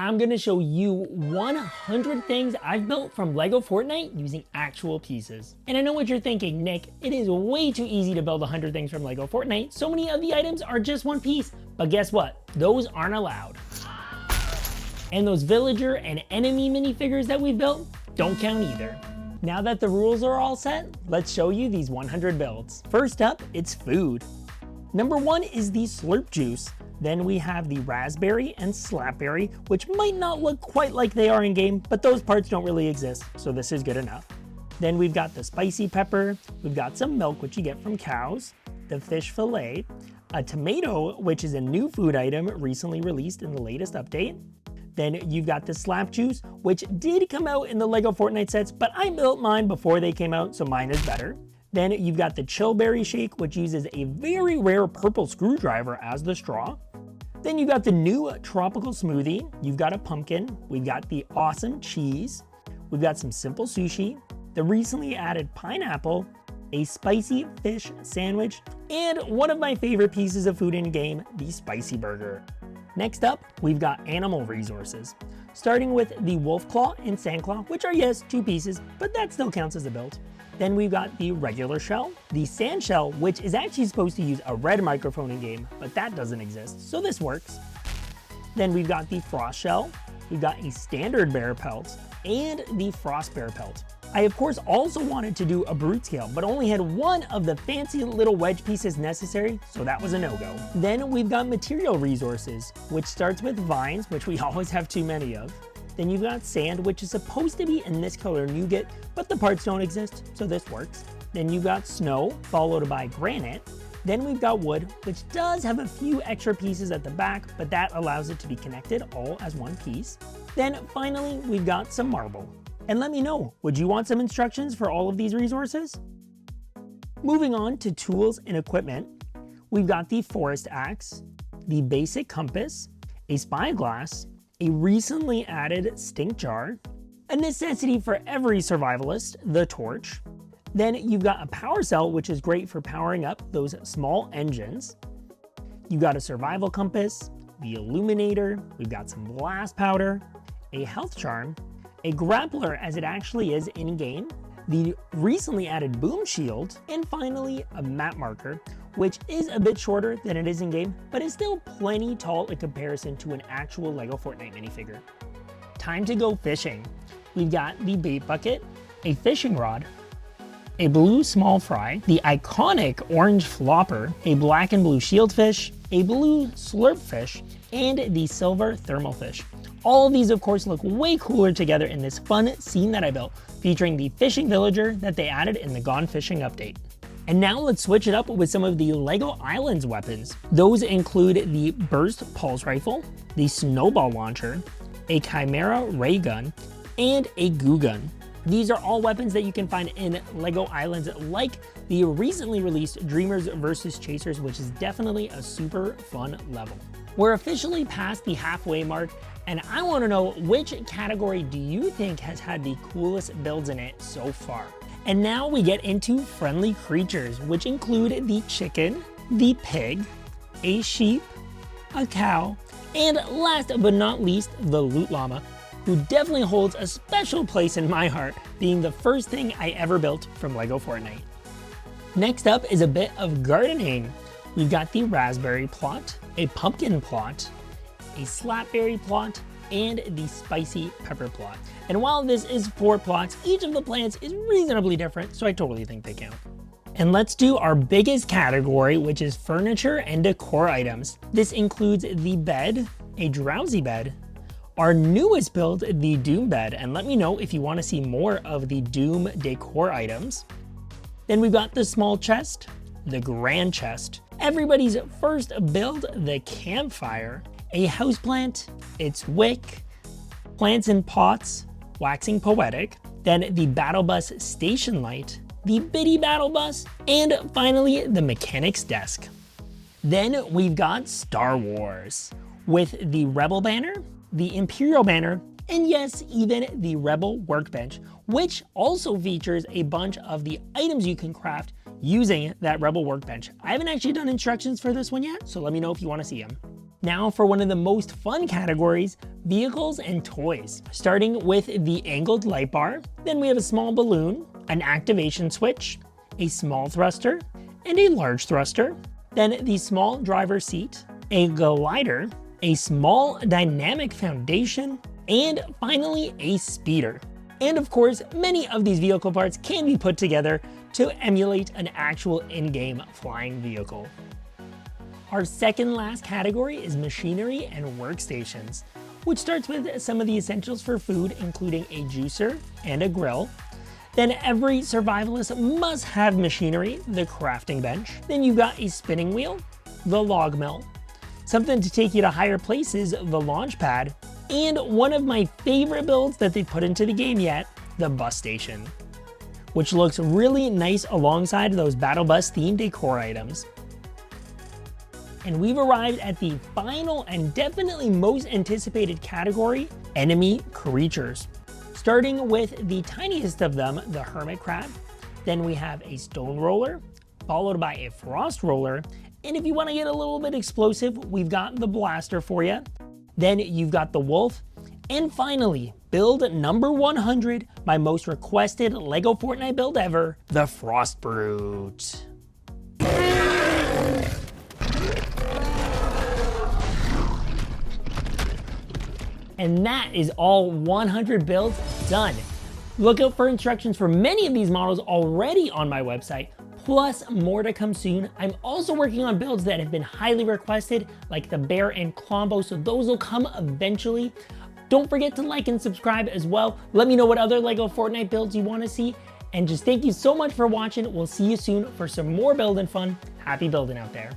I'm gonna show you 100 things I've built from LEGO Fortnite using actual pieces. And I know what you're thinking, Nick, it is way too easy to build 100 things from LEGO Fortnite. So many of the items are just one piece, but guess what? Those aren't allowed. And those villager and enemy minifigures that we built don't count either. Now that the rules are all set, let's show you these 100 builds. First up, it's food. Number one is the slurp juice. Then we have the raspberry and slapberry, which might not look quite like they are in game, but those parts don't really exist, so this is good enough. Then we've got the spicy pepper, we've got some milk, which you get from cows, the fish fillet, a tomato, which is a new food item recently released in the latest update. Then you've got the slap juice, which did come out in the LEGO Fortnite sets, but I built mine before they came out, so mine is better. Then you've got the chillberry shake, which uses a very rare purple screwdriver as the straw. Then you've got the new tropical smoothie, you've got a pumpkin, we've got the awesome cheese, we've got some simple sushi, the recently added pineapple, a spicy fish sandwich, and one of my favorite pieces of food in game, the spicy burger. Next up, we've got animal resources, starting with the wolf claw and sand claw, which are yes, two pieces, but that still counts as a build. Then we've got the regular shell, the sand shell, which is actually supposed to use a red microphone in game, but that doesn't exist, so this works. Then we've got the frost shell, we've got a standard bear pelt, and the frost bear pelt. I of course also wanted to do a brute scale, but only had one of the fancy little wedge pieces necessary, so that was a no-go. Then we've got material resources, which starts with vines, which we always have too many of. Then you've got sand, which is supposed to be in this color nougat, but the parts don't exist, so this works. Then you've got snow, followed by granite. Then we've got wood, which does have a few extra pieces at the back, but that allows it to be connected all as one piece. Then finally, we've got some marble. And let me know, would you want some instructions for all of these resources? Moving on to tools and equipment, we've got the forest axe, the basic compass, a spyglass, a recently added stink jar, a necessity for every survivalist, the torch. Then you've got a power cell, which is great for powering up those small engines. You've got a survival compass, the illuminator, we've got some blast powder, a health charm, a grappler as it actually is in-game, the recently added boom shield, and finally a map marker, which is a bit shorter than it is in-game, but is still plenty tall in comparison to an actual LEGO Fortnite minifigure. Time to go fishing. We've got the bait bucket, a fishing rod, a blue small fry, the iconic orange flopper, a black and blue shieldfish, a blue slurp fish, and the silver thermal fish. All of these of course look way cooler together in this fun scene that I built, featuring the fishing villager that they added in the Gone Fishing update. And now let's switch it up with some of the LEGO Islands weapons. Those include the burst pulse rifle, the snowball launcher, a chimera ray gun, and a goo gun. These are all weapons that you can find in LEGO Islands, like the recently released Dreamers vs. Chasers, which is definitely a super fun level. We're officially past the halfway mark, and I want to know, which category do you think has had the coolest builds in it so far? And now we get into friendly creatures, which include the chicken, the pig, a sheep, a cow, and last but not least, the loot llama, who definitely holds a special place in my heart, being the first thing I ever built from LEGO Fortnite. Next up is a bit of gardening. We've got the raspberry plot, a pumpkin plot, a slapberry plot, and the spicy pepper plot. And while this is 4 plots, each of the plants is reasonably different, so I totally think they count. And let's do our biggest category, which is furniture and decor items. This includes the bed, a drowsy bed, our newest build, the Doom bed, and let me know if you want to see more of the Doom decor items. Then we've got the small chest, the grand chest, everybody's first build, the campfire, a houseplant, its wick, plants in pots, waxing poetic, then the battle bus station light, the bitty battle bus, and finally the mechanic's desk. Then we've got Star Wars, with the Rebel banner, the Imperial banner, and yes, even the Rebel workbench, which also features a bunch of the items you can craft using that Rebel workbench. I haven't actually done instructions for this one yet, so let me know if you want to see them. Now for one of the most fun categories, vehicles and toys. Starting with the angled light bar, then we have a small balloon, an activation switch, a small thruster, and a large thruster, then the small driver's seat, a glider, a small dynamic foundation, and finally a speeder. And of course, many of these vehicle parts can be put together to emulate an actual in-game flying vehicle. Our second last category is machinery and workstations, which starts with some of the essentials for food, including a juicer and a grill. Then every survivalist must have machinery, the crafting bench. Then you've got a spinning wheel, the log mill, something to take you to higher places, the launch pad, and one of my favorite builds that they put into the game yet, the bus station, which looks really nice alongside those battle bus themed decor items. And we've arrived at the final and definitely most anticipated category, enemy creatures. Starting with the tiniest of them, the hermit crab. Then we have a stone roller, followed by a frost roller. And if you want to get a little bit explosive, we've got the blaster for you. Then you've got the wolf. And finally, build number 100, my most requested LEGO Fortnite build ever, the Frost Brute. And that is all 100 builds done. Look out for instructions for many of these models already on my website, plus more to come soon. I'm also working on builds that have been highly requested, like the bear and Klombo, so those will come eventually. Don't forget to like and subscribe as well. Let me know what other LEGO Fortnite builds you want to see. And just thank you so much for watching. We'll see you soon for some more building fun. Happy building out there.